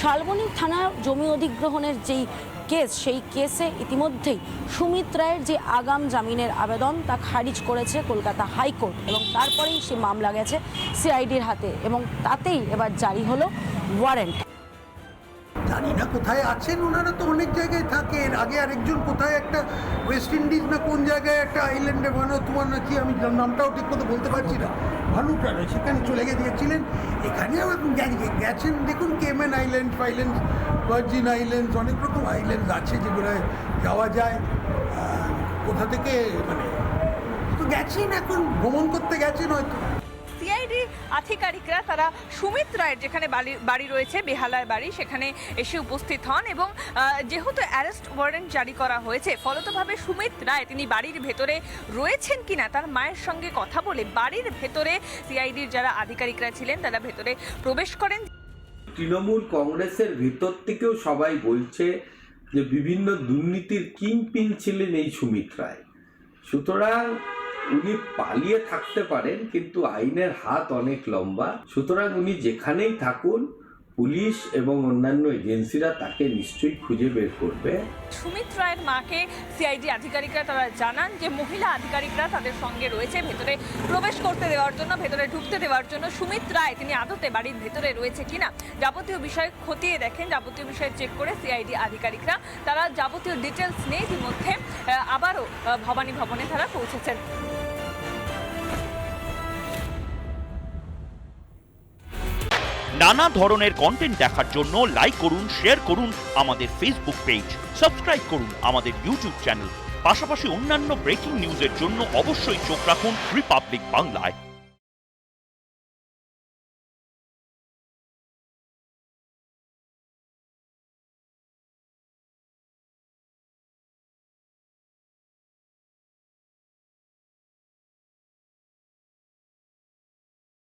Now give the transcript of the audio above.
শালবনী থানা জমি অধিগ্রহণের যেই কেস, সেই কেসে ইতিমধ্যেই সুমিত রায়ের যে আগাম জামিনের আবেদন তা খারিজ করেছে কলকাতা হাইকোর্ট এবং তারপরেই সে মামলা গেছে সিআইডির হাতে এবং তাতেই এবার জারি হলো ওয়ারেন্ট। জানি না কোথায় আছেন ওনারা, তো অনেক জায়গায় থাকেন। আগে আরেকজন কোথায় একটা ওয়েস্ট ইন্ডিজ না কোন জায়গায় একটা আইল্যান্ডে তোমার নাকি আমি নামটাও ঠিক মতো বলতে পারছি না, ভানুপ্রাণ, সেখানে চলে গিয়েছিলেন। এখানেও গেছেন। দেখুন কেমেন আইল্যান্ড ফাইল্যান্ডস, ভার্জিন আইল্যান্ডস, অনেক রকম আইল্যান্ডস আছে যেগুলো যাওয়া যায়। কোথা থেকে মানে তো গেছেন, এখন ভ্রমণ করতে গেছেন হয়তো। সিআইডি আধিকারিকরা তারা সুমিত রায়ের যেখানে বাড়ি রয়েছে, বেহালার বাড়ি, সেখানে এসে উপস্থিত হন এবং যেহেতু অ্যারেস্ট ওয়ারেন্ট জারি করা হয়েছে, ফলতভাবে সুমিত রায় তিনি বাড়ির ভেতরে রয়েছেন কিনা তার মায়ের সঙ্গে কথা বলে বাড়ির ভেতরে সিআইডির যারা আধিকারিকরা ছিলেন তারা ভেতরে প্রবেশ করেন। তৃণমূল কংগ্রেসের ভেতর থেকেও সবাই বলছে যে বিভিন্ন দুর্নীতির কিংপিন ছিলেন এই সুমিত রায়। সুতরাং উনি পালিয়ে থাকতে পারেন, কিন্তু আইনের হাত অনেক লম্বা। সুতরাং উনি যেখানেই থাকুন, পুলিশ এবং অন্যান্য এজেন্সিরা তাকে নিশ্চয়ই খুঁজে বের করবে। সুমিত রায়ের মাকে সিআইডি আধিকারিকরা তারা জানান যে মহিলা আধিকারিকরা তাদের সঙ্গে রয়েছে ভেতরে প্রবেশ করতে দেওয়ার জন্য, ভেতরে ঢুকতে দেওয়ার জন্য। সুমিত রায় তিনি আদতে বাড়ির ভেতরে রয়েছে কিনা যাবতীয় বিষয় খতিয়ে দেখেন, যাবতীয় বিষয় চেক করে সিআইডি আধিকারিকরা তারা যাবতীয় ডিটেলস নিয়ে ইতিমধ্যে আবারও ভবানী ভবনে তারা পৌঁছেছেন। নানা ধরনের কন্টেন্ট দেখার জন্য লাইক করুন, শেয়ার করুন আমাদের ফেসবুক পেজ, সাবস্ক্রাইব করুন আমাদের ইউটিউব চ্যানেল। পাশাপাশি অন্যান্য ব্রেকিং নিউজের জন্য অবশ্যই চোখ রাখুন রিপাবলিক বাংলায়।